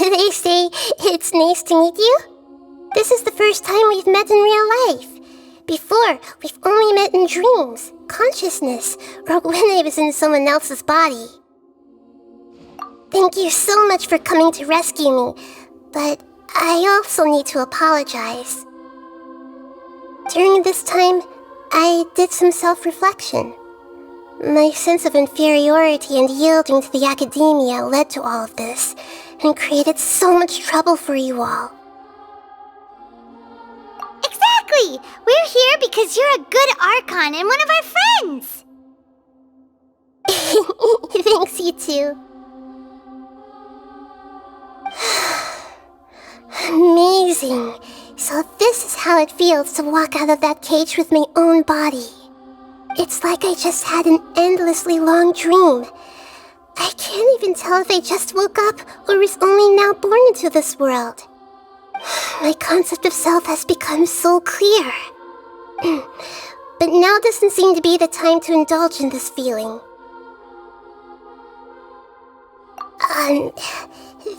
They say it's nice to meet you. This is the first time we've met in real life. Before, we've only met in dreams, consciousness, or when I was in someone else's body. Thank you so much for coming to rescue me, but I also need to apologize. During this time, I did some self-reflection. My sense of inferiority and yielding to the Akademiya led to all of this, and created so much trouble for you all. Exactly! We're here because you're a good Archon and one of our friends! Thanks, you too. Amazing. So this is how it feels to walk out of that cage with my own body. It's like I just had an endlessly long dream. I can't even tell if I just woke up or was only now born into this world. My concept of self has become so clear. But now doesn't seem to be the time to indulge in this feeling.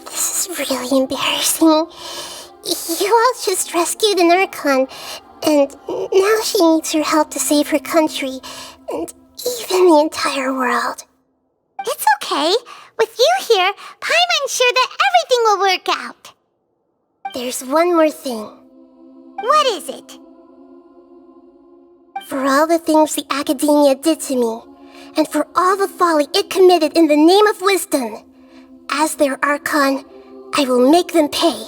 This is really embarrassing. You all just rescued an Archon, and now she needs your help to save her country, and even the entire world. It's okay. With you here, Paimon's sure that everything will work out. There's one more thing. What is it? For all the things the Akademiya did to me, and for all the folly it committed in the name of wisdom, as their Archon, I will make them pay.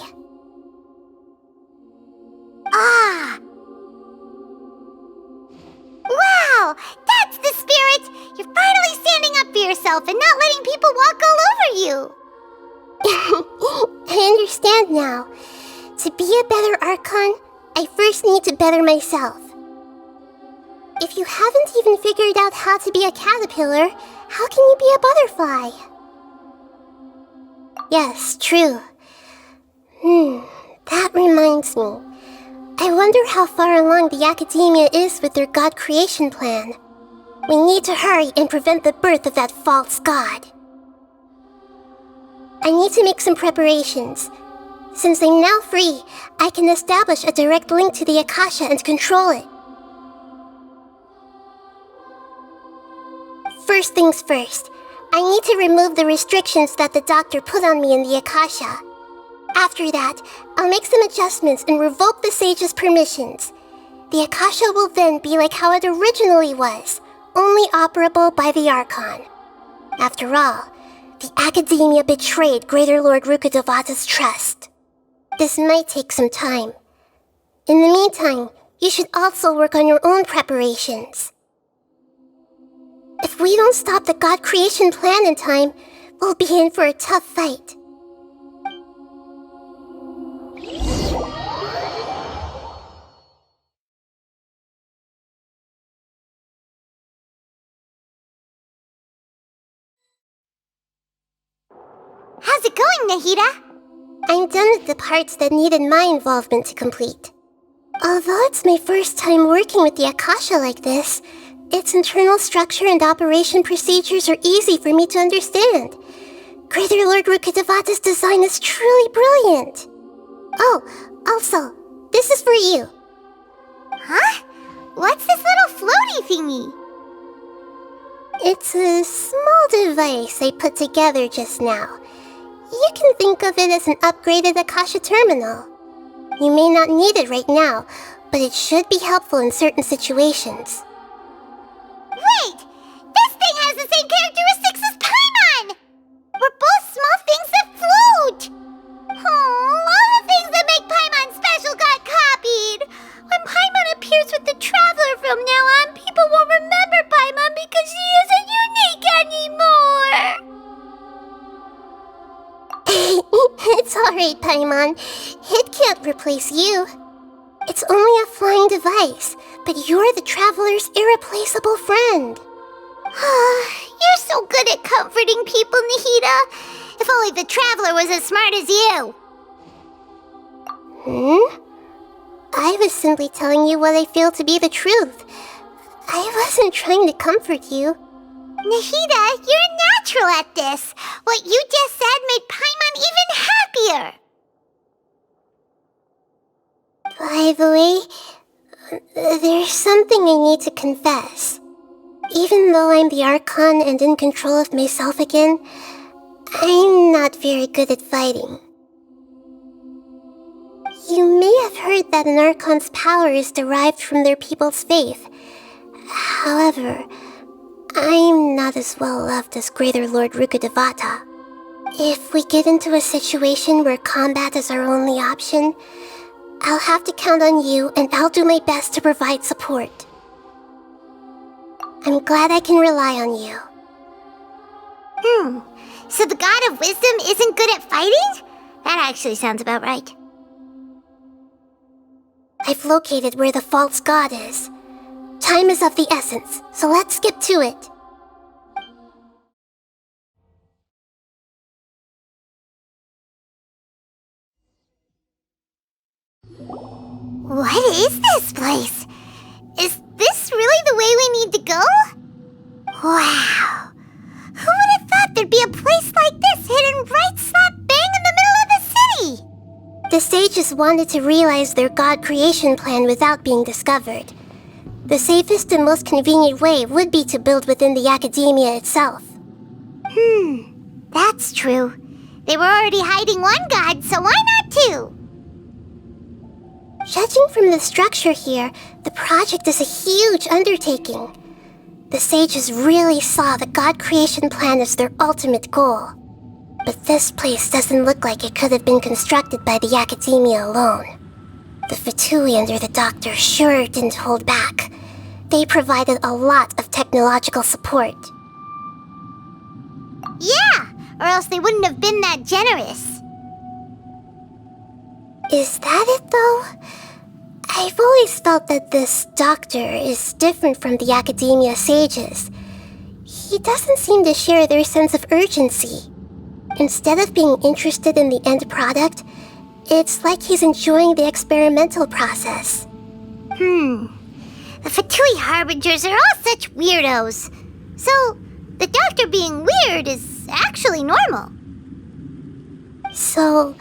Ah! Wow! That's the spirit! You're finally standing up for yourself and not letting people walk all over you! I understand now. To be a better Archon, I first need to better myself. If you haven't even figured out how to be a caterpillar, how can you be a butterfly? Yes, true. That reminds me. I wonder how far along the Akademiya is with their god creation plan. We need to hurry and prevent the birth of that false god. I need to make some preparations. Since I'm now free, I can establish a direct link to the Akasha and control it. First things first, I need to remove the restrictions that the doctor put on me in the Akasha. After that, I'll make some adjustments and revoke the sage's permissions. The Akasha will then be like how it originally was, only operable by the Archon. After all, the Akademiya betrayed Greater Lord Rukkhadevata's trust. This might take some time. In the meantime, you should also work on your own preparations. If we don't stop the god creation plan in time, we'll be in for a tough fight. How's it going, Nahida? I'm done with the parts that needed my involvement to complete. Although it's my first time working with the Akasha like this, its internal structure and operation procedures are easy for me to understand. Greater Lord Rukkhadevata's design is truly brilliant. Oh, also, this is for you. Huh? What's this little floaty thingy? It's a small device I put together just now. You can think of it as an upgraded Akasha terminal. You may not need it right now, but it should be helpful in certain situations. Wait! This thing has the same characteristics as Paimon! We're both small things that float! Oh, all the things that make Paimon special got copied! When Paimon appears with the Traveler from now on, people won't remember Paimon because she isn't unique anymore! It's alright, Paimon. It can't replace you. It's only a flying device, but you're the Traveler's irreplaceable friend. You're so good at comforting people, Nahida. If only the Traveler was as smart as you. I was simply telling you what I feel to be the truth. I wasn't trying to comfort you. Nahida, you're natural at this. What you just said made Paimon even here? By the way, there's something I need to confess. Even though I'm the Archon and in control of myself again, I'm not very good at fighting. You may have heard that an Archon's power is derived from their people's faith. However, I'm not as well loved as Greater Lord Rukudevata. If we get into a situation where combat is our only option, I'll have to count on you, and I'll do my best to provide support. I'm glad I can rely on you. So the God of Wisdom isn't good at fighting? That actually sounds about right. I've located where the false god is. Time is of the essence, so let's skip to it. What is this place? Is this really the way we need to go? Wow. Who would have thought there'd be a place like this hidden right slap bang in the middle of the city? The sages wanted to realize their god creation plan without being discovered. The safest and most convenient way would be to build within the Akademiya itself. That's true. They were already hiding one god, so why not two? Judging from the structure here, the project is a huge undertaking. The sages really saw the god creation plan as their ultimate goal. But this place doesn't look like it could have been constructed by the Akademiya alone. The Fatui under the Doctor sure didn't hold back. They provided a lot of technological support. Yeah, or else they wouldn't have been that generous. Is that it, though? I've always felt that this Doctor is different from the Akademiya sages. He doesn't seem to share their sense of urgency. Instead of being interested in the end product, it's like he's enjoying the experimental process. The Fatui Harbingers are all such weirdos. So, the Doctor being weird is actually normal. So,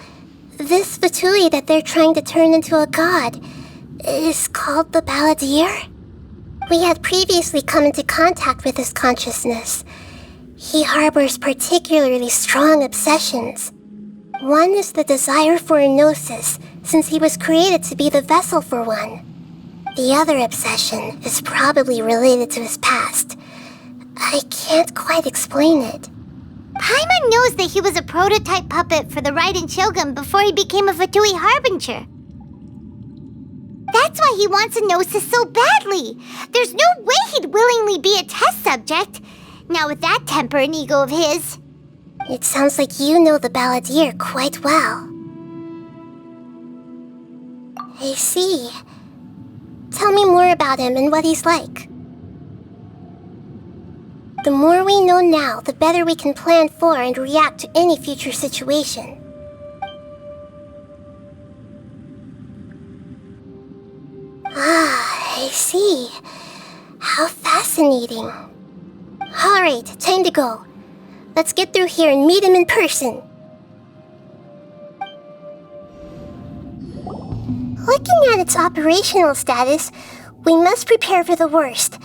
this Fatui that they're trying to turn into a god is called the Balladeer? We had previously come into contact with his consciousness. He harbors particularly strong obsessions. One is the desire for a gnosis, since he was created to be the vessel for one. The other obsession is probably related to his past. I can't quite explain it. Paimon knows that he was a prototype puppet for the Raiden Shogun before he became a Fatui Harbinger. That's why he wants a gnosis so badly. There's no way he'd willingly be a test subject. Not with that temper and ego of his. It sounds like you know the Balladeer quite well. I see. Tell me more about him and what he's like. The more we know now, the better we can plan for and react to any future situation. I see. How fascinating. Alright, time to go. Let's get through here and meet him in person. Looking at its operational status, we must prepare for the worst.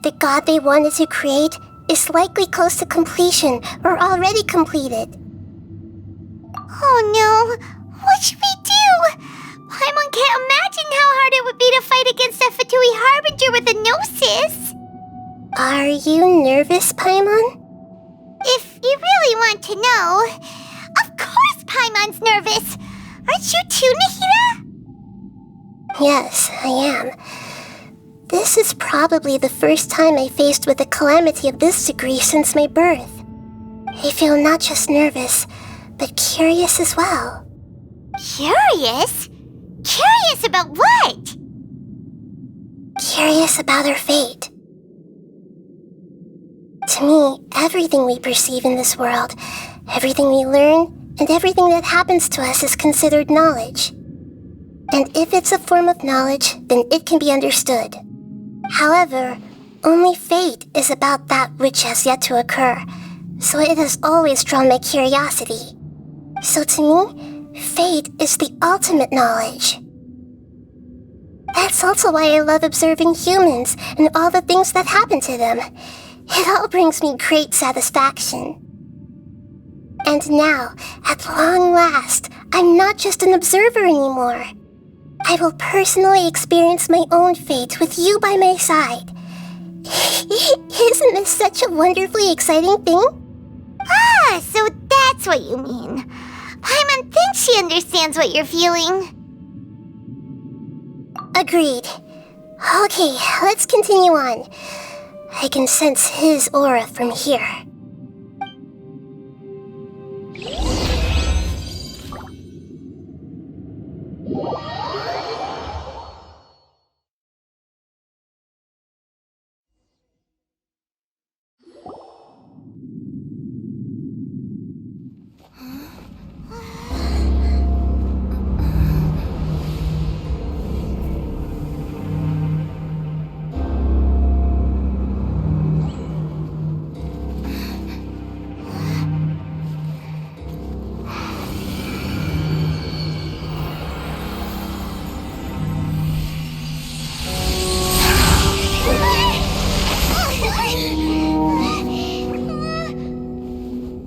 The god they wanted to create is likely close to completion or already completed. Oh no! What should we do? Paimon can't imagine how hard it would be to fight against a Fatui Harbinger with a gnosis. Are you nervous, Paimon? If you really want to know, of course Paimon's nervous. Aren't you too, Nahida? Yes, I am. This is probably the first time I faced with a calamity of this degree since my birth. I feel not just nervous, but curious as well. Curious? Curious about what? Curious about our fate. To me, everything we perceive in this world, everything we learn, and everything that happens to us is considered knowledge. And if it's a form of knowledge, then it can be understood. However, only fate is about that which has yet to occur, so it has always drawn my curiosity. So to me, Fate is the ultimate knowledge. That's also why I love observing humans and all the things that happen to them. It all brings me great satisfaction. And now, at long last, I'm not just an observer anymore. I will personally experience my own fate with you by my side. Isn't this such a wonderfully exciting thing? Ah, so that's what you mean. Paimon thinks she understands what you're feeling. Agreed. Okay, let's continue on. I can sense his aura from here.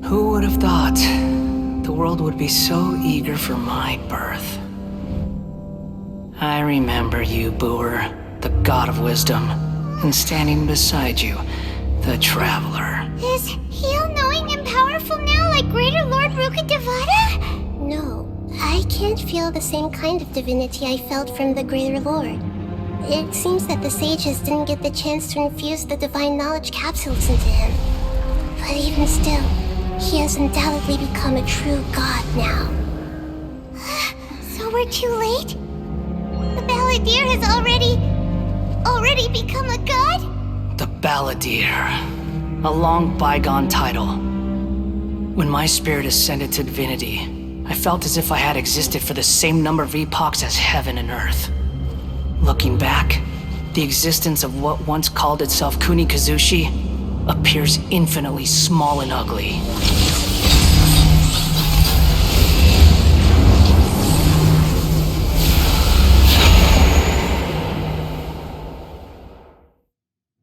Who would have thought the world would be so eager for my birth? I remember you, Boer, the god of wisdom, and standing beside you, the traveler. Is he all-knowing and powerful now like Greater Lord Rukkhadevata? No, I can't feel the same kind of divinity I felt from the Greater Lord. It seems that the sages didn't get the chance to infuse the divine knowledge capsules into him. But even still, he has undoubtedly become a true god now. So we're too late? The Balladeer has already become a god? The Balladeer. A long bygone title. When my spirit ascended to divinity, I felt as if I had existed for the same number of epochs as heaven and earth. Looking back, the existence of what once called itself Kunikazushi appears infinitely small and ugly.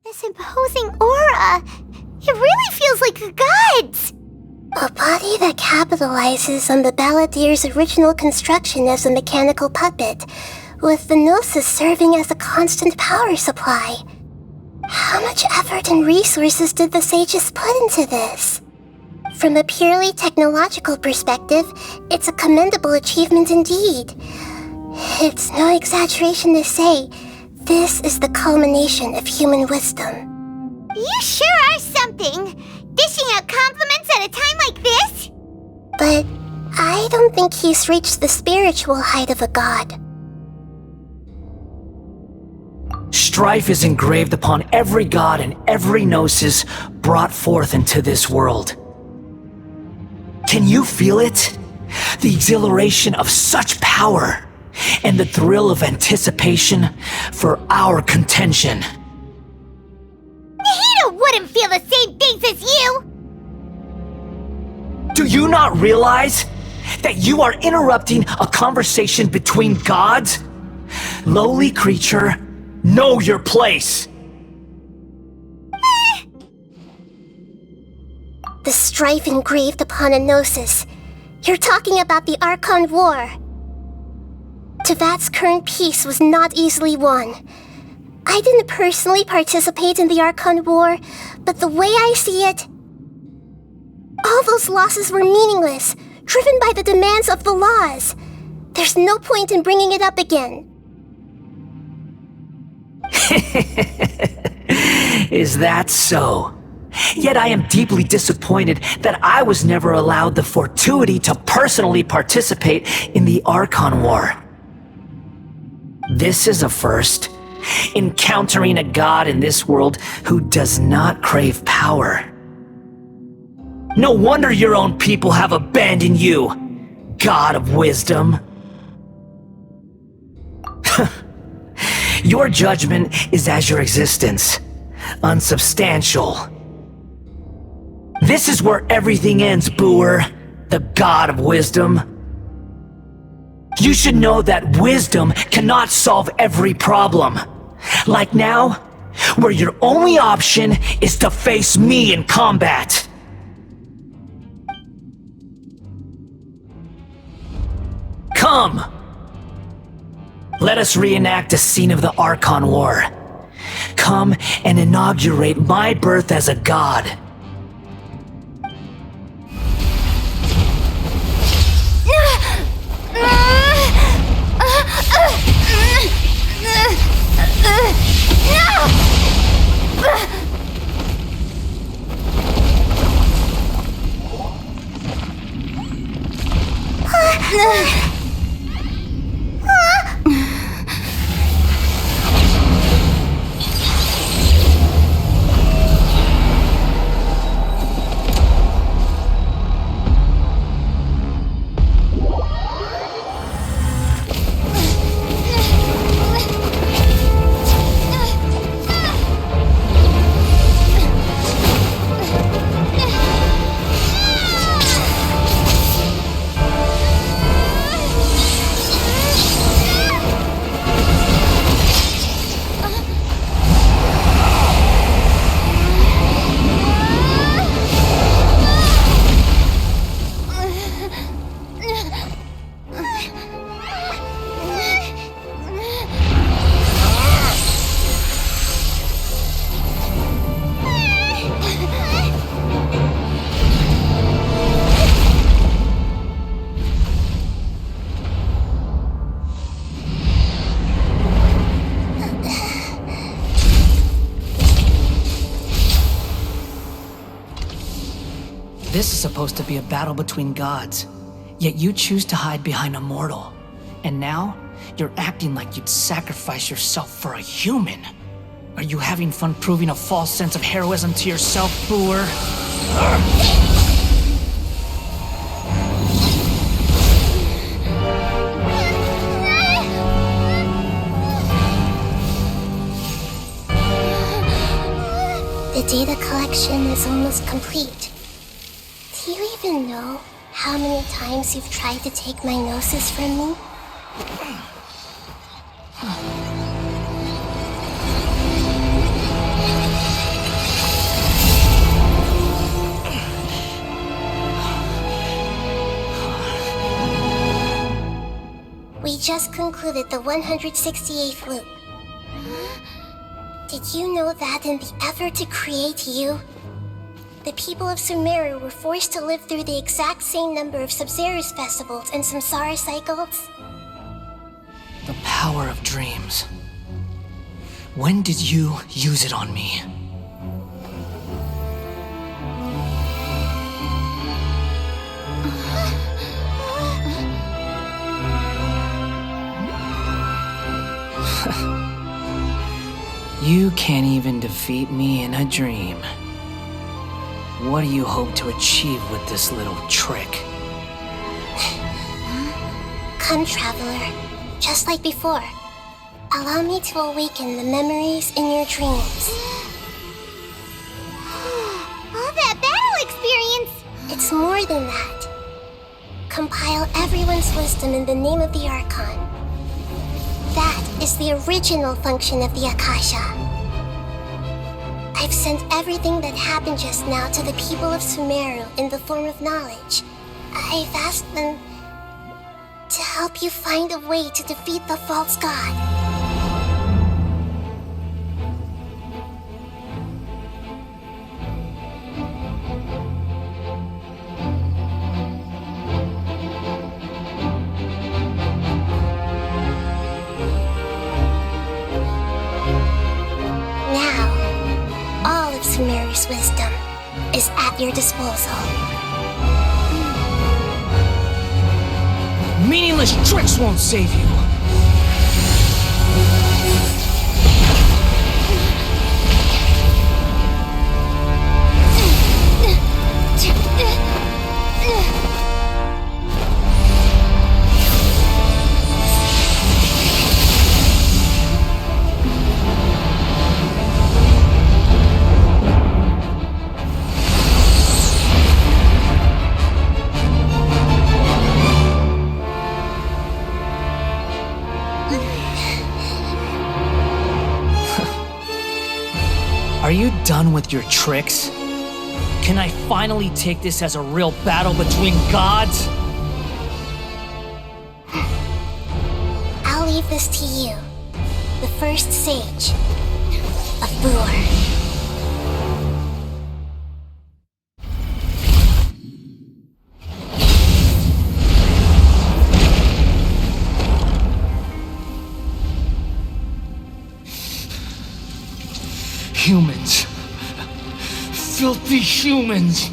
This imposing aura, it really feels like the gods! A body that capitalizes on the Balladeer's original construction as a mechanical puppet, with the Gnosis serving as a constant power supply. How much effort and resources did the sages put into this? From a purely technological perspective, it's a commendable achievement indeed. It's no exaggeration to say, this is the culmination of human wisdom. You sure are something! Dishing out compliments at a time like this? But I don't think he's reached the spiritual height of a god. Strife is engraved upon every god and every gnosis brought forth into this world. Can you feel it? The exhilaration of such power, and the thrill of anticipation for our contention. Nahida wouldn't feel the same things as you! Do you not realize that you are interrupting a conversation between gods? Lowly creature, know your place! The strife engraved upon a gnosis. You're talking about the Archon War. Tevat's current peace was not easily won. I didn't personally participate in the Archon War, but the way I see it, all those losses were meaningless, driven by the demands of the laws. There's no point in bringing it up again. Is that so? Yet I am deeply disappointed that I was never allowed the fortuity to personally participate in the Archon War. This is a first, encountering a god in this world who does not crave power. No wonder your own people have abandoned you, god of wisdom. Your judgment is as your existence, unsubstantial. This is where everything ends, Boer, the god of wisdom. You should know that wisdom cannot solve every problem. Like now, where your only option is to face me in combat. Come! Let us reenact a scene of the Archon War. Come and inaugurate my birth as a god. This is supposed to be a battle between gods, yet you choose to hide behind a mortal. And now, you're acting like you'd sacrifice yourself for a human. Are you having fun proving a false sense of heroism to yourself, Booer? The data collection is almost complete. Do you even know how many times you've tried to take my gnosis from me? We just concluded the 168th loop. Did you know that in the effort to create you, the people of Sumeru were forced to live through the exact same number of Sub-Zerus festivals and Samsara cycles? The power of dreams. When did you use it on me? You can't even defeat me in a dream. What do you hope to achieve with this little trick? Come, Traveler. Just like before. Allow me to awaken the memories in your dreams. All that battle experience! It's more than that. Compile everyone's wisdom in the name of the Archon. That is the original function of the Akasha. I've sent everything that happened just now to the people of Sumeru in the form of knowledge. I've asked them to help you find a way to defeat the false god. Sumeru's wisdom is at your disposal. Meaningless tricks won't save you! Are you done with your tricks? Can I finally take this as a real battle between gods? I'll leave this to you, the first sage of Boor. Humans. Filthy humans.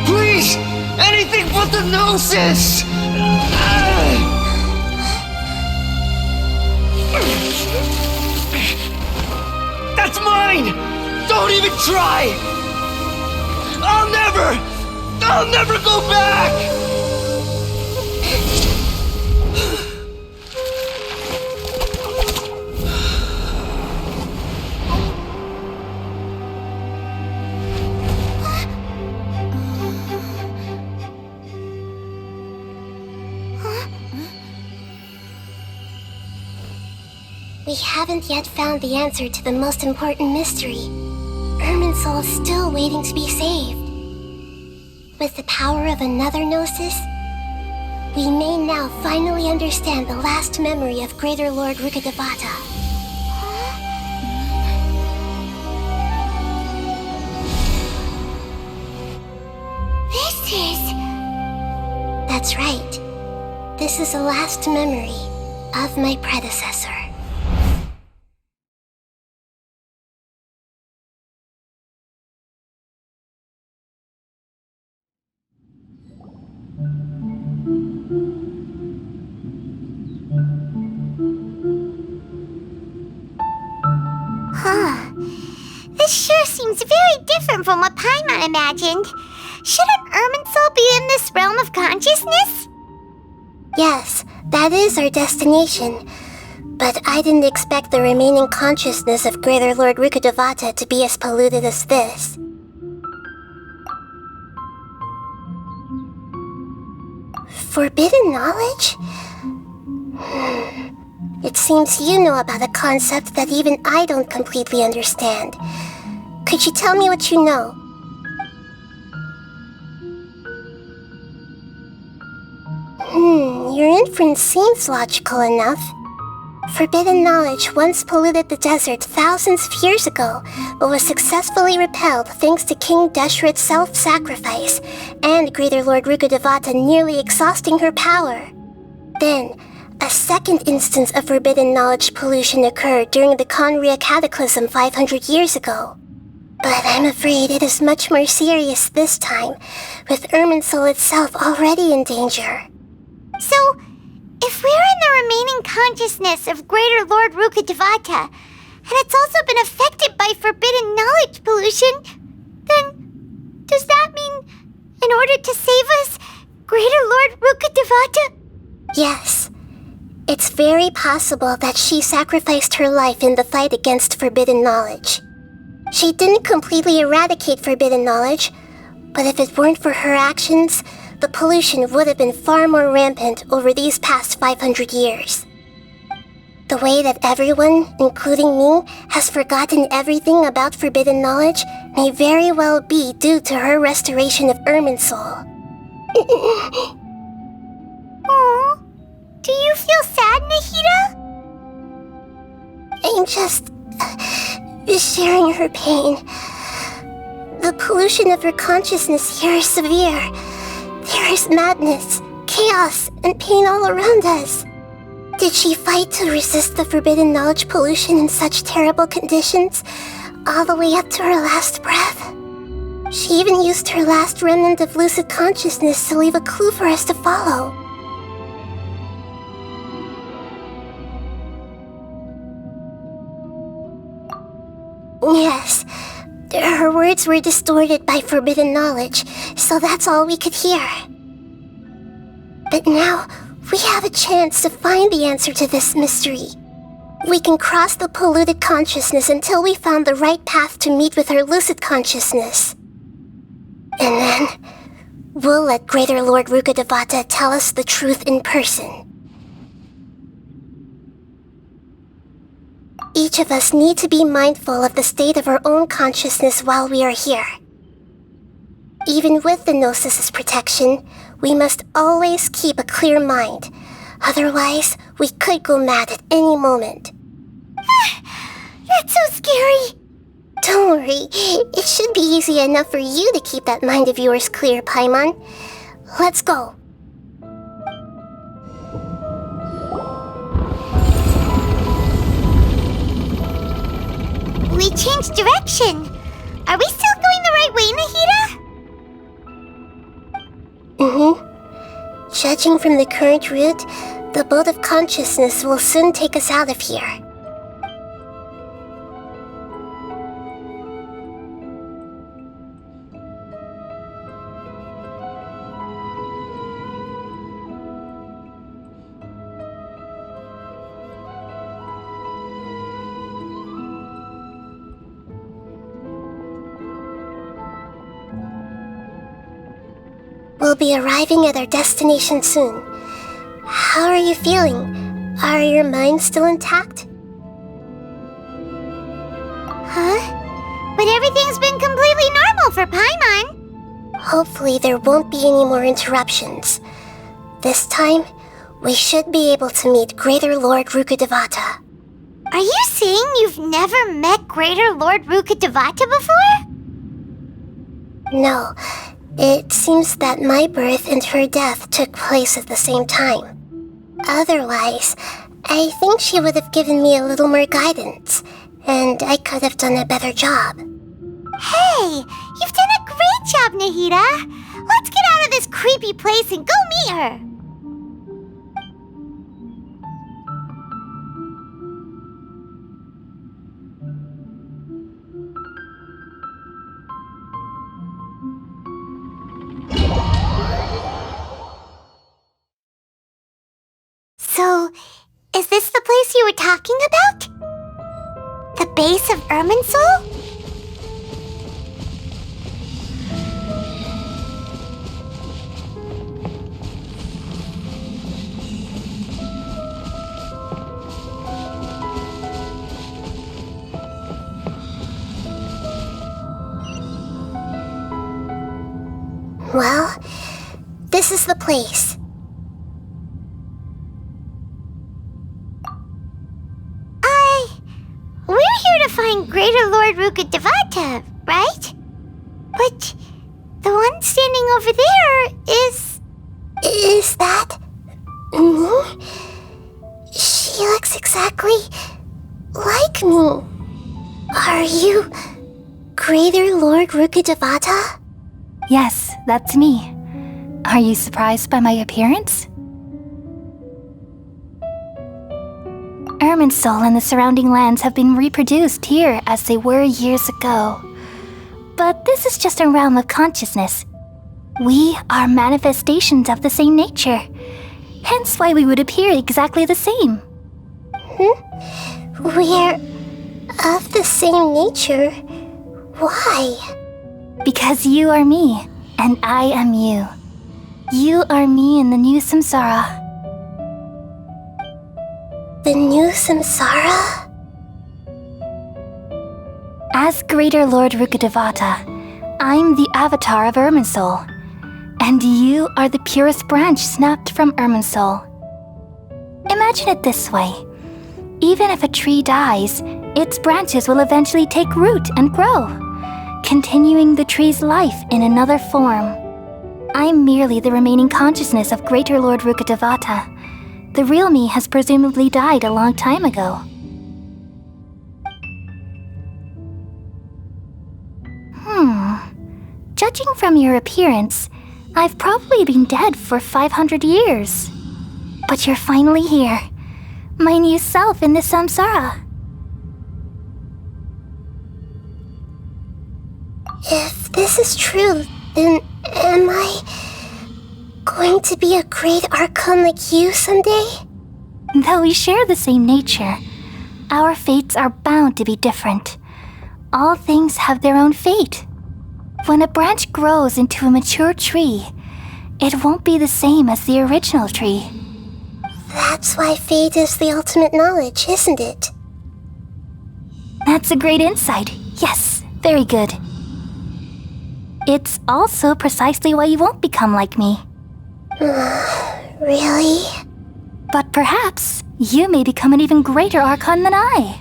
Please! Anything but the Gnosis! That's mine! Don't even try! I'll never go back! We haven't yet found the answer to the most important mystery. Irminsul is still waiting to be saved. With the power of another Gnosis, we may now finally understand the last memory of Greater Lord Rukkhadevata. That's right. This is the last memory of my predecessor. This sure seems very different from what Paimon imagined. Shouldn't Irminsul be in this realm of consciousness? Yes, that is our destination. But I didn't expect the remaining consciousness of Greater Lord Rukkhadevata to be as polluted as this. Forbidden knowledge? It seems you know about a concept that even I don't completely understand. Could you tell me what you know? Your inference seems logical enough. Forbidden knowledge once polluted the desert thousands of years ago, but was successfully repelled thanks to King Deshret's self-sacrifice, and Greater Lord Rukkhadevata nearly exhausting her power. Then, a second instance of forbidden knowledge pollution occurred during the Conria Cataclysm 500 years ago. But I'm afraid it is much more serious this time, with Irminsul itself already in danger. So, if we're in the remaining consciousness of Greater Lord Rukkhadevata, and it's also been affected by forbidden knowledge pollution, then does that mean, in order to save us, Greater Lord Rukkhadevata? Yes. It's very possible that she sacrificed her life in the fight against forbidden knowledge. She didn't completely eradicate forbidden knowledge, but if it weren't for her actions, the pollution would have been far more rampant over these past 500 years. The way that everyone, including me, has forgotten everything about forbidden knowledge may very well be due to her restoration of Irminsul. Aww. Do you feel sad, Nahida? I'm just sharing her pain. The pollution of her consciousness here is severe. There is madness, chaos, and pain all around us. Did she fight to resist the forbidden knowledge pollution in such terrible conditions, all the way up to her last breath? She even used her last remnant of lucid consciousness to leave a clue for us to follow. Yes. Her words were distorted by forbidden knowledge, so that's all we could hear. But now, we have a chance to find the answer to this mystery. We can cross the polluted consciousness until we found the right path to meet with our lucid consciousness. And then, we'll let Greater Lord Rukkhadevata tell us the truth in person. Each of us need to be mindful of the state of our own consciousness while we are here. Even with the Gnosis' protection, we must always keep a clear mind. Otherwise, we could go mad at any moment. That's so scary. Don't worry, it should be easy enough for you to keep that mind of yours clear, Paimon. Let's go. We changed direction. Are we still going the right way, Nahida? Judging from the current route, the boat of consciousness will soon take us out of here. We'll be arriving at our destination soon. How are you feeling? Are your minds still intact? Huh? But everything's been completely normal for Paimon. Hopefully there won't be any more interruptions. This time, we should be able to meet Greater Lord Rukkhadevata. Are you saying you've never met Greater Lord Rukkhadevata before? No. It seems that my birth and her death took place at the same time. Otherwise, I think she would have given me a little more guidance, and I could have done a better job. Hey, you've done a great job, Nahida. Let's get out of this creepy place and go meet her. So, is this the place you were talking about? The base of Irminsul? Well, this is the place. We're here to find Greater Lord Rukkhadevata, right? But the one standing over there is... Is that... me? She looks exactly like me. Are you Greater Lord Rukkhadevata? Yes, that's me. Are you surprised by my appearance? Irminsul and the surrounding lands have been reproduced here as they were years ago. But this is just a realm of consciousness. We are manifestations of the same nature. Hence why we would appear exactly the same. We're of the same nature? Why? Because you are me, and I am you. You are me in the new samsara. The new samsara? As Greater Lord Rukkhadevata, I'm the avatar of Irminsul, and you are the purest branch snapped from Irminsul. Imagine it this way. Even if a tree dies, its branches will eventually take root and grow, continuing the tree's life in another form. I'm merely the remaining consciousness of Greater Lord Rukkhadevata. The real me has presumably died a long time ago. Judging from your appearance, I've probably been dead for 500 years. But you're finally here, my new self in the samsara. If this is true, then am I going to be a great Archon like you someday? Though we share the same nature, our fates are bound to be different. All things have their own fate. When a branch grows into a mature tree, it won't be the same as the original tree. That's why fate is the ultimate knowledge, isn't it? That's a great insight. Yes, very good. It's also precisely why you won't become like me. Really? But perhaps you may become an even greater Archon than I.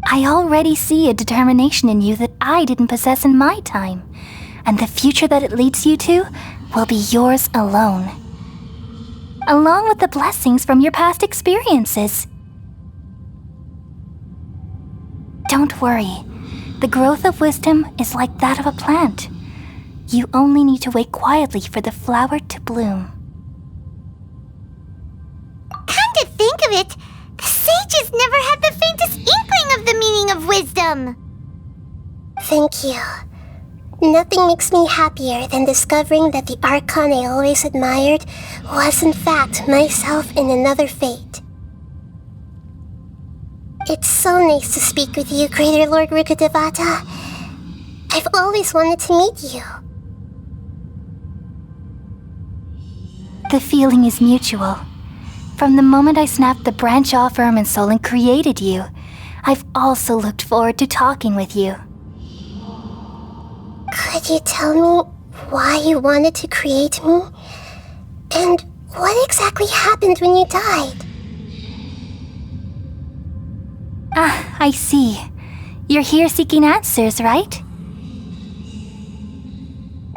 I already see a determination in you that I didn't possess in my time, and the future that it leads you to will be yours alone, along with the blessings from your past experiences. Don't worry. The growth of wisdom is like that of a plant. You only need to wait quietly for the flower to bloom. Come to think of it, the sages never had the faintest inkling of the meaning of wisdom. Thank you. Nothing makes me happier than discovering that the Archon I always admired was in fact myself in another fate. It's so nice to speak with you, Greater Lord Rukkhadevata. I've always wanted to meet you. The feeling is mutual. From the moment I snapped the branch off Irminsul and created you, I've also looked forward to talking with you. Could you tell me why you wanted to create me? And what exactly happened when you died? Ah, I see. You're here seeking answers, right?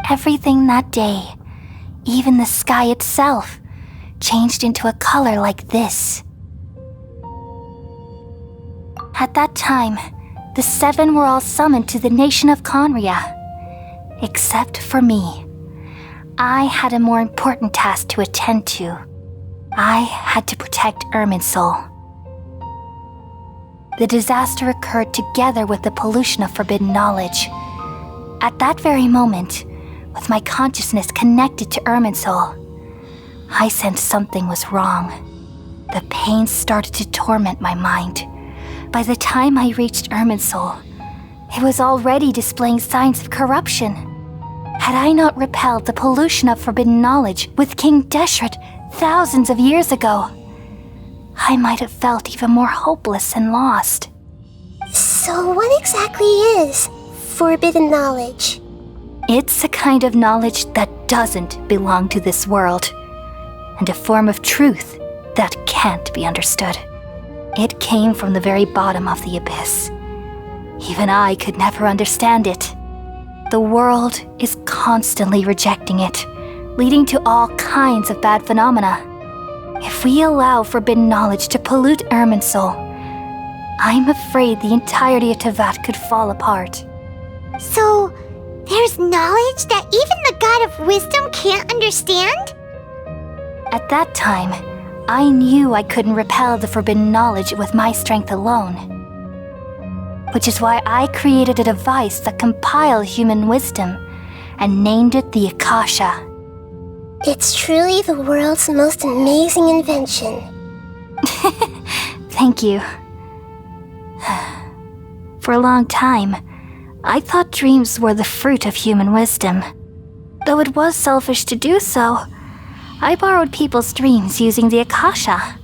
Everything that day, even the sky itself, changed into a color like this. At that time, the seven were all summoned to the nation of Conria, except for me. I had a more important task to attend to. I had to protect Irminsul. The disaster occurred together with the pollution of forbidden knowledge. At that very moment, with my consciousness connected to Irminsul, I sensed something was wrong. The pain started to torment my mind. By the time I reached Irminsul, it was already displaying signs of corruption. Had I not repelled the pollution of forbidden knowledge with King Deshret thousands of years ago, I might have felt even more hopeless and lost. So what exactly is forbidden knowledge? It's a kind of knowledge that doesn't belong to this world, and a form of truth that can't be understood. It came from the very bottom of the abyss. Even I could never understand it. The world is constantly rejecting it, leading to all kinds of bad phenomena. If we allow forbidden knowledge to pollute Irminsul, I'm afraid the entirety of Teyvat could fall apart. So, there's knowledge that even the God of wisdom can't understand? At that time, I knew I couldn't repel the forbidden knowledge with my strength alone. Which is why I created a device that compiled human wisdom and named it the Akasha. It's truly the world's most amazing invention. Thank you. For a long time, I thought dreams were the fruit of human wisdom. Though it was selfish to do so, I borrowed people's dreams using the Akasha.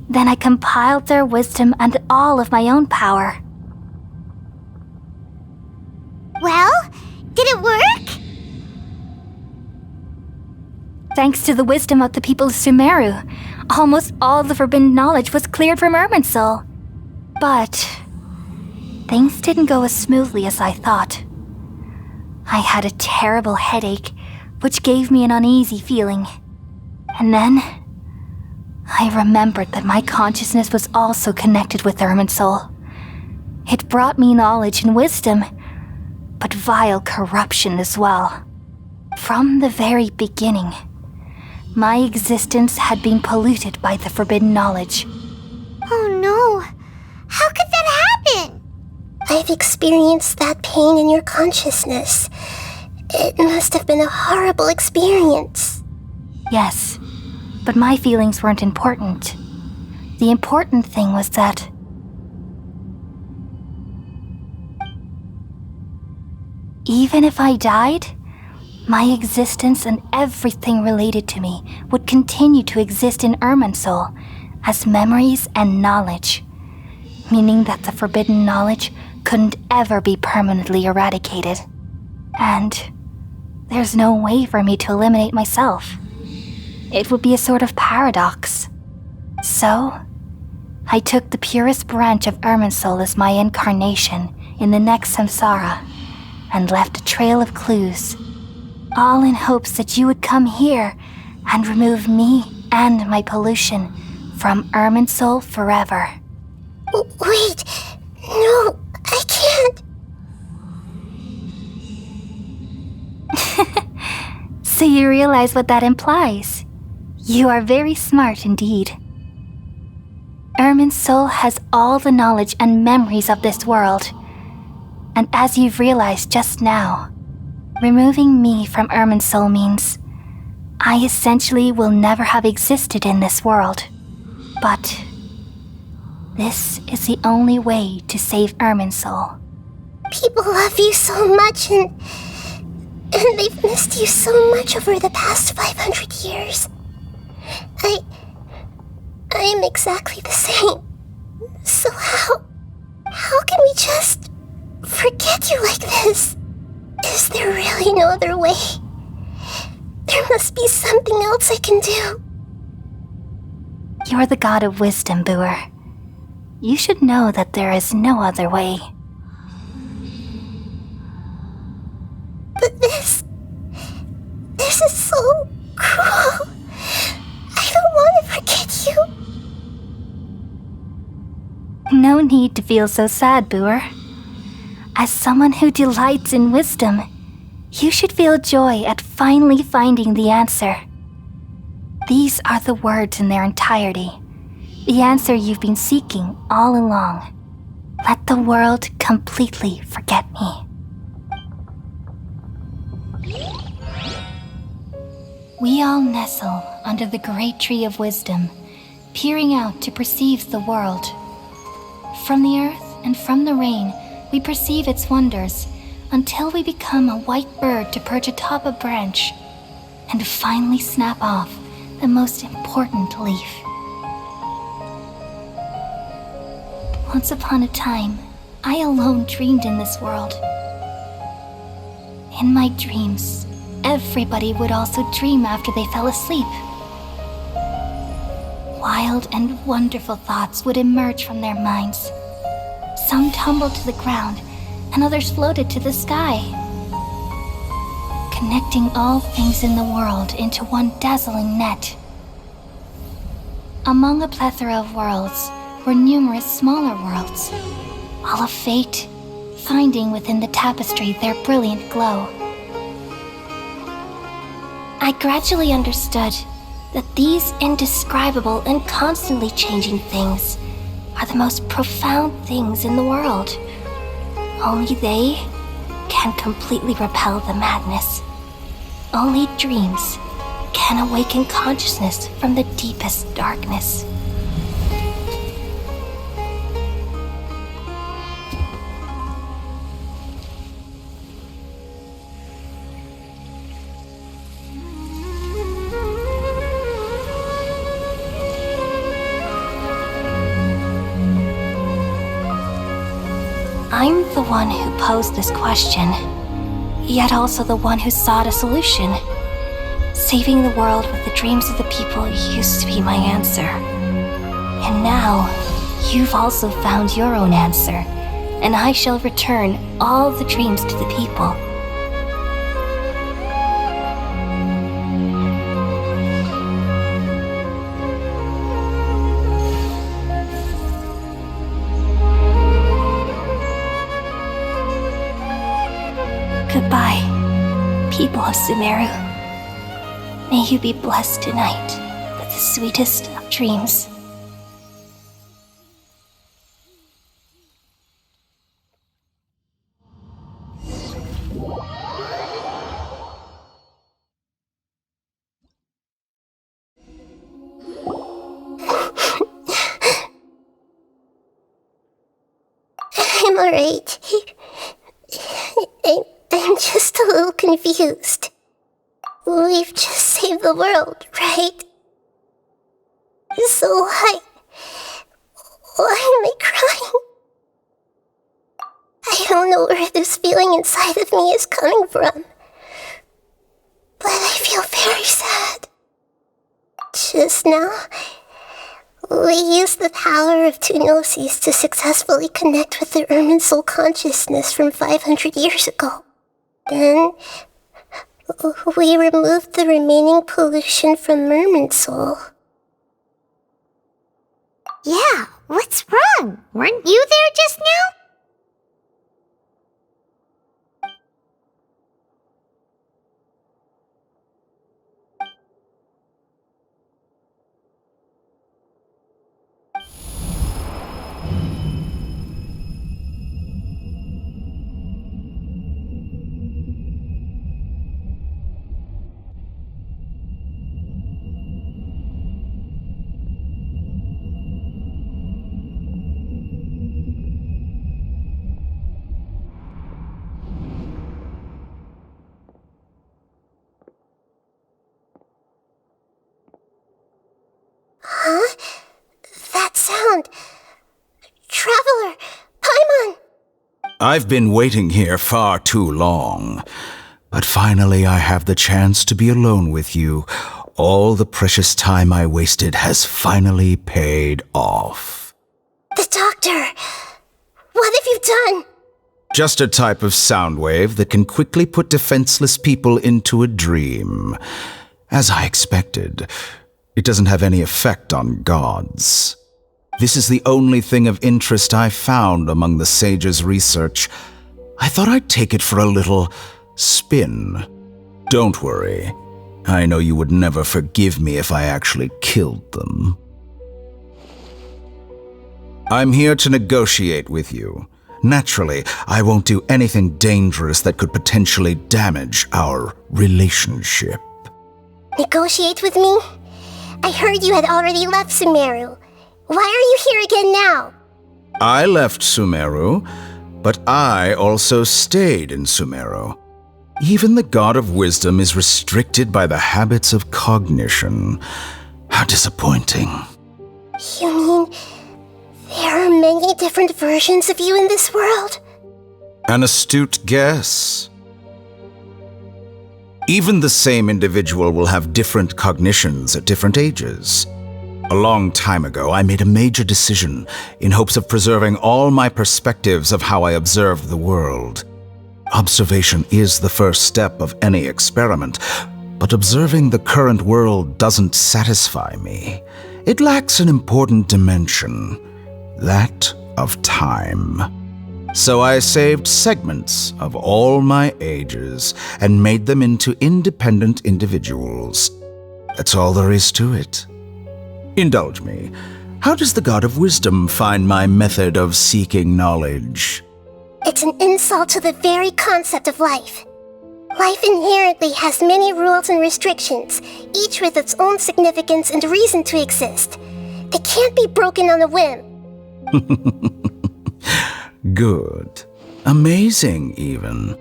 Then I compiled their wisdom and all of my own power. Well, did it work? Thanks to the wisdom of the people of Sumeru, almost all the forbidden knowledge was cleared from Irminsul. But things didn't go as smoothly as I thought. I had a terrible headache, which gave me an uneasy feeling. And then I remembered that my consciousness was also connected with Irminsul. It brought me knowledge and wisdom, but vile corruption as well. From the very beginning, my existence had been polluted by the forbidden knowledge. Oh no! How could that happen? I I've experienced that pain in your consciousness. It must have been a horrible experience. Yes, but my feelings weren't important. The important thing was that even if I died, my existence and everything related to me would continue to exist in Irminsul as memories and knowledge, meaning that the forbidden knowledge couldn't ever be permanently eradicated. And there's no way for me to eliminate myself. It would be a sort of paradox. So, I took the purest branch of Irminsul as my incarnation in the next samsara and left a trail of clues, all in hopes that you would come here and remove me and my pollution from Irminsul forever. Wait, no, I can't. So you realize what that implies. You are very smart indeed. Irminsul has all the knowledge and memories of this world. And as you've realized just now, removing me from Irminsul means I essentially will never have existed in this world. But this is the only way to save Irminsul. People love you so much and they've missed you so much over the past 500 years. I am exactly the same. So how can we just forget you like this? Is there really no other way? There must be something else I can do. You're the god of wisdom, Boer. You should know that there is no other way. But this is so cruel. I don't want to forget you. No need to feel so sad, Boer. As someone who delights in wisdom, you should feel joy at finally finding the answer. These are the words in their entirety, the answer you've been seeking all along. Let the world completely forget me. We all nestle under the great tree of wisdom, peering out to perceive the world. From the earth and from the rain, we perceive its wonders until we become a white bird to perch atop a branch and finally snap off the most important leaf. Once upon a time, I alone dreamed in this world. In my dreams, everybody would also dream after they fell asleep. Wild and wonderful thoughts would emerge from their minds. Some tumbled to the ground, and others floated to the sky, connecting all things in the world into one dazzling net. Among a plethora of worlds were numerous smaller worlds, all of fate, finding within the tapestry their brilliant glow. I gradually understood that these indescribable and constantly changing things are the most profound things in the world. Only they can completely repel the madness. Only dreams can awaken consciousness from the deepest darkness. I'm the one who posed this question, yet also the one who sought a solution. Saving the world with the dreams of the people used to be my answer. And now, you've also found your own answer, and I shall return all the dreams to the people. Goodbye, people of Sumeru. May you be blessed tonight with the sweetest of dreams. I'm alright. I'm just a little confused. We've just saved the world, right? So why am I crying? I don't know where this feeling inside of me is coming from, but I feel very sad. Just now, we used the power of two gnosis to successfully connect with the Irminsul consciousness from 500 years ago. Then, we removed the remaining pollution from Irminsul. Yeah, what's wrong? Weren't you there just now? Huh? That sound. Traveler! Paimon! I've been waiting here far too long, but finally I have the chance to be alone with you. All the precious time I wasted has finally paid off. The doctor! What have you done? Just a type of sound wave that can quickly put defenseless people into a dream. As I expected, it doesn't have any effect on gods. This is the only thing of interest I found among the sage's research. I thought I'd take it for a little spin. Don't worry. I know you would never forgive me if I actually killed them. I'm here to negotiate with you. Naturally, I won't do anything dangerous that could potentially damage our relationship. Negotiate with me? I heard you had already left Sumeru. Why are you here again now? I left Sumeru, but I also stayed in Sumeru. Even the God of Wisdom is restricted by the habits of cognition. How disappointing. You mean there are many different versions of you in this world? An astute guess. Even the same individual will have different cognitions at different ages. A long time ago, I made a major decision in hopes of preserving all my perspectives of how I observed the world. Observation is the first step of any experiment, but observing the current world doesn't satisfy me. It lacks an important dimension, that of time. So I saved segments of all my ages and made them into independent individuals. That's all there is to it. Indulge me. How does the God of Wisdom find my method of seeking knowledge? It's an insult to the very concept of life. Life inherently has many rules and restrictions, each with its own significance and reason to exist. They can't be broken on a whim. Good. Amazing, even.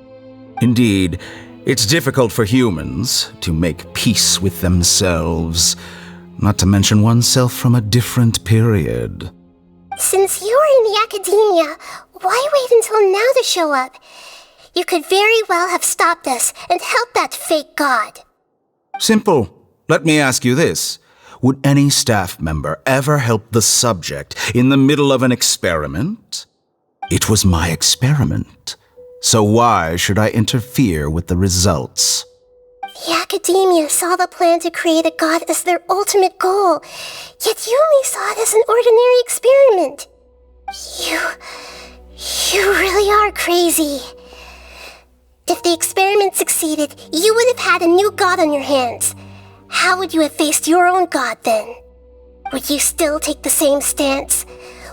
Indeed, it's difficult for humans to make peace with themselves, not to mention oneself from a different period. Since you're in the Akademiya, why wait until now to show up? You could very well have stopped us and helped that fake god. Simple. Let me ask you this. Would any staff member ever help the subject in the middle of an experiment? It was my experiment. So why should I interfere with the results? The Akademiya saw the plan to create a god as their ultimate goal, yet you only saw it as an ordinary experiment. You really are crazy. If the experiment succeeded, you would have had a new god on your hands. How would you have faced your own god then? Would you still take the same stance?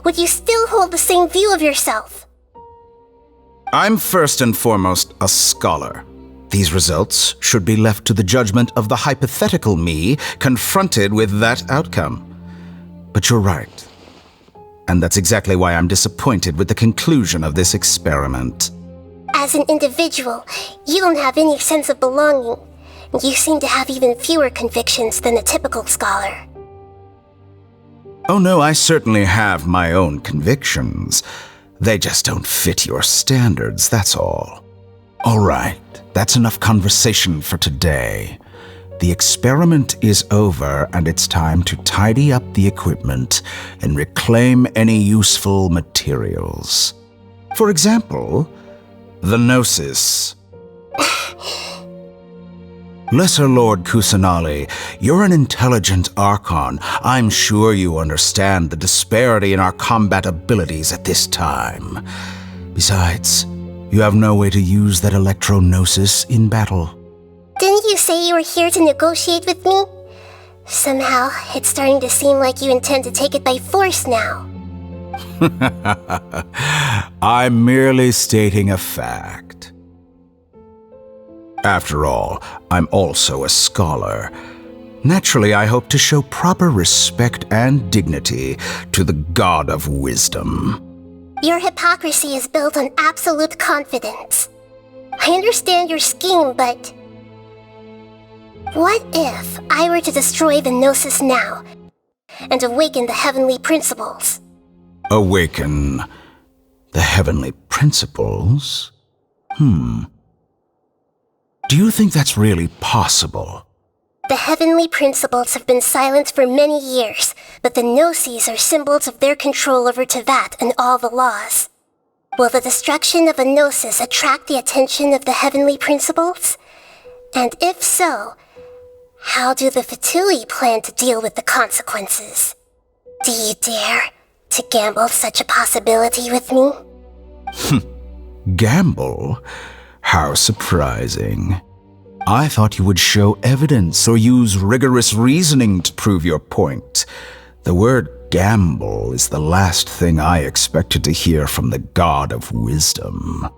Would you still hold the same view of yourself? I'm first and foremost a scholar. These results should be left to the judgment of the hypothetical me confronted with that outcome. But you're right. And that's exactly why I'm disappointed with the conclusion of this experiment. As an individual, you don't have any sense of belonging. You seem to have even fewer convictions than a typical scholar. Oh no, I certainly have my own convictions. They just don't fit your standards, that's all. All right, that's enough conversation for today. The experiment is over, and it's time to tidy up the equipment and reclaim any useful materials. For example, the Gnosis. Lesser Lord Kusanali, you're an intelligent Archon. I'm sure you understand the disparity in our combat abilities at this time. Besides, you have no way to use that electro-gnosis in battle. Didn't you say you were here to negotiate with me? Somehow, it's starting to seem like you intend to take it by force now. I'm merely stating a fact. After all, I'm also a scholar. Naturally, I hope to show proper respect and dignity to the God of Wisdom. Your hypocrisy is built on absolute confidence. I understand your scheme, but... what if I were to destroy the Gnosis now and awaken the heavenly principles? Awaken the heavenly principles? Do you think that's really possible? The heavenly principles have been silent for many years, but the Gnosis are symbols of their control over Tevat and all the laws. Will the destruction of a Gnosis attract the attention of the heavenly principles? And if so, how do the Fatui plan to deal with the consequences? Do you dare to gamble such a possibility with me? Gamble? How surprising. I thought you would show evidence or use rigorous reasoning to prove your point. The word gamble is the last thing I expected to hear from the God of Wisdom.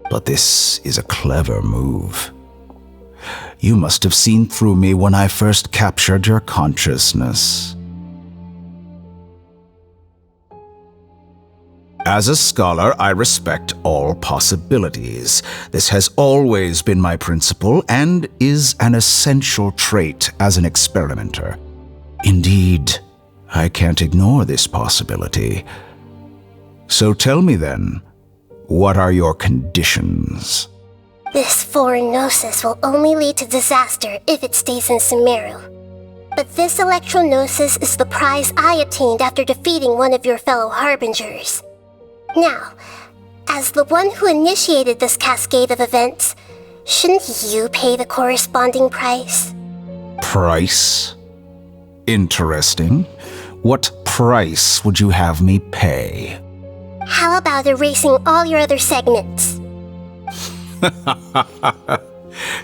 But this is a clever move. You must have seen through me when I first captured your consciousness. As a scholar, I respect all possibilities. This has always been my principle and is an essential trait as an experimenter. Indeed, I can't ignore this possibility. So tell me then, what are your conditions? This foreign Gnosis will only lead to disaster if it stays in Sumeru. But this electro-Gnosis is the prize I obtained after defeating one of your fellow Harbingers. Now, as the one who initiated this cascade of events, shouldn't you pay the corresponding price? Price? Interesting. What price would you have me pay? How about erasing all your other segments?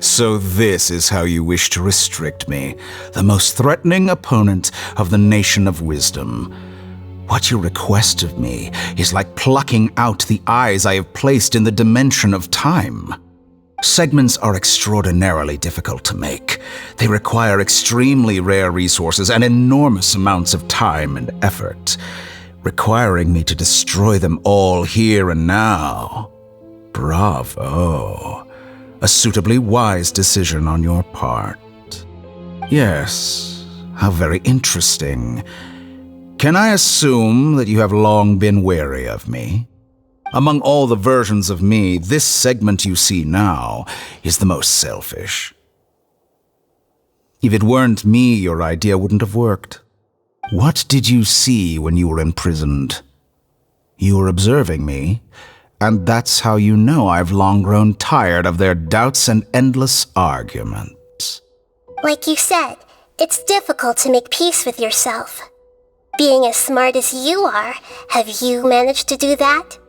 So this is how you wish to restrict me, the most threatening opponent of the Nation of Wisdom. What you request of me is like plucking out the eyes I have placed in the dimension of time. Segments are extraordinarily difficult to make. They require extremely rare resources and enormous amounts of time and effort, requiring me to destroy them all here and now. Bravo. A suitably wise decision on your part. Yes, how very interesting. Can I assume that you have long been wary of me? Among all the versions of me, this segment you see now is the most selfish. If it weren't me, your idea wouldn't have worked. What did you see when you were imprisoned? You were observing me, and that's how you know I've long grown tired of their doubts and endless arguments. Like you said, it's difficult to make peace with yourself. Being as smart as you are, have you managed to do that?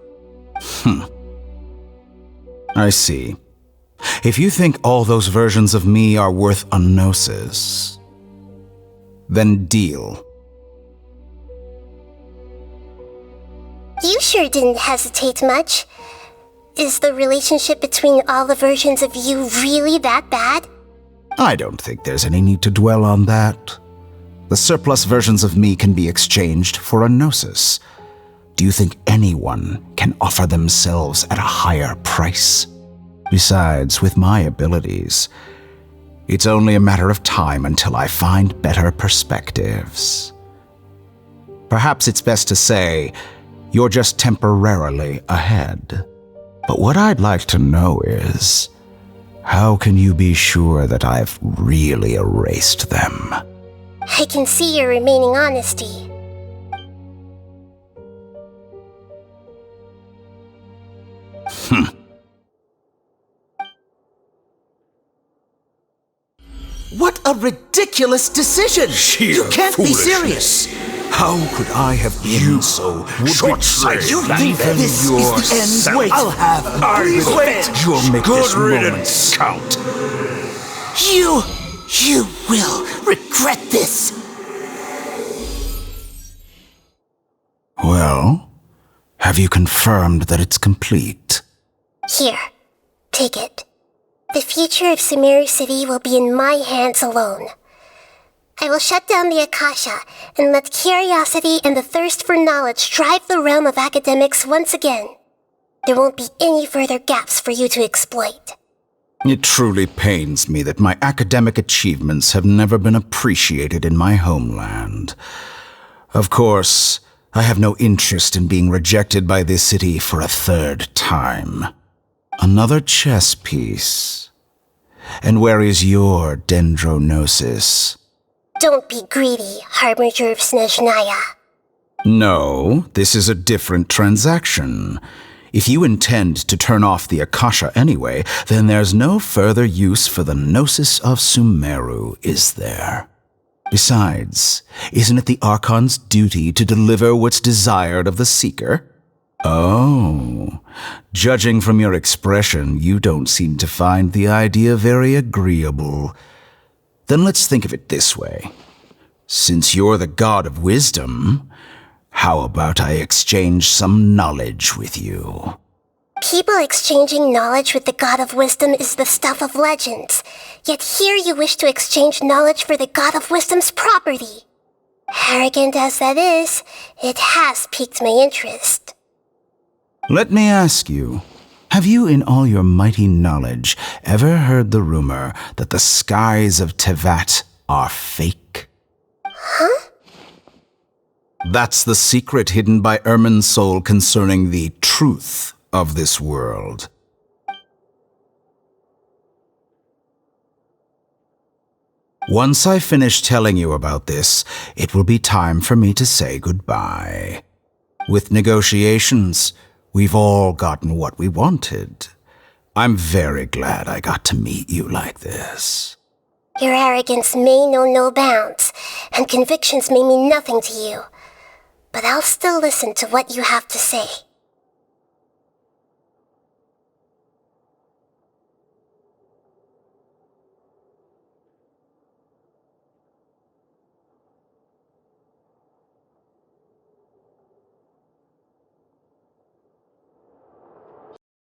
I see. If you think all those versions of me are worth a gnosis, then deal. You sure didn't hesitate much. Is the relationship between all the versions of you really that bad? I don't think there's any need to dwell on that. The surplus versions of me can be exchanged for a gnosis. Do you think anyone can offer themselves at a higher price? Besides, with my abilities, it's only a matter of time until I find better perspectives. Perhaps it's best to say you're just temporarily ahead. But what I'd like to know is, how can you be sure that I've really erased them? I can see your remaining honesty. What a ridiculous decision! You can't be serious! How could I have been so short-sighted? You think this is the end? Wait, I'll have You'll make this moment count. You will regret this! Well, have you confirmed that it's complete? Here, take it. The future of Sumeru City will be in my hands alone. I will shut down the Akasha and let curiosity and the thirst for knowledge drive the realm of academics once again. There won't be any further gaps for you to exploit. It truly pains me that my academic achievements have never been appreciated in my homeland. Of course, I have no interest in being rejected by this city for a third time. Another chess piece. And where is your dendronosis? Don't be greedy, Harbinger of Snezhnaya. No, this is a different transaction. If you intend to turn off the Akasha anyway, then there's no further use for the Gnosis of Sumeru, is there? Besides, isn't it the Archon's duty to deliver what's desired of the Seeker? Oh, judging from your expression, you don't seem to find the idea very agreeable. Then let's think of it this way. Since you're the god of wisdom, how about I exchange some knowledge with you? People exchanging knowledge with the god of wisdom is the stuff of legends. Yet here you wish to exchange knowledge for the god of wisdom's property. Arrogant as that is, it has piqued my interest. Let me ask you, have you in all your mighty knowledge ever heard the rumor that the skies of Tevat are fake? Huh? That's the secret hidden by Irminsul concerning the truth of this world. Once I finish telling you about this, it will be time for me to say goodbye. With negotiations, we've all gotten what we wanted. I'm very glad I got to meet you like this. Your arrogance may know no bounds, and convictions may mean nothing to you. But I'll still listen to what you have to say.